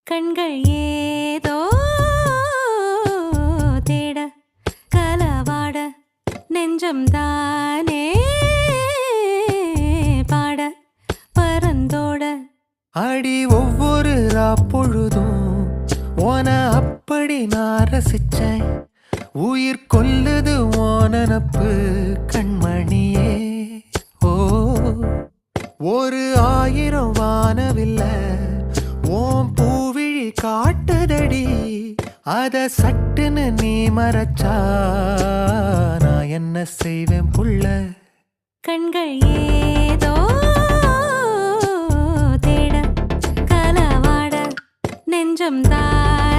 கண்கள் ஏதோ தேட கலவாட நெஞ்சம் தானே பாட பரந்தோட அடி ஒவ்வொரு பொழுதும் ஓன அப்படி நான் ரசிச்சேன். உயிர் கொல்லுது ஓனப்பு கண்மணியே. ஓ ஒரு 1000 வானவில்ல ஓம் பூவிழி காட்டுதடி. அத சட்டுன்னு நீ மறைச்சா நான் என்ன செய்வேன் புள்ள. கண்கள் ஏதோ தேட கலவாட நெஞ்சம் தான்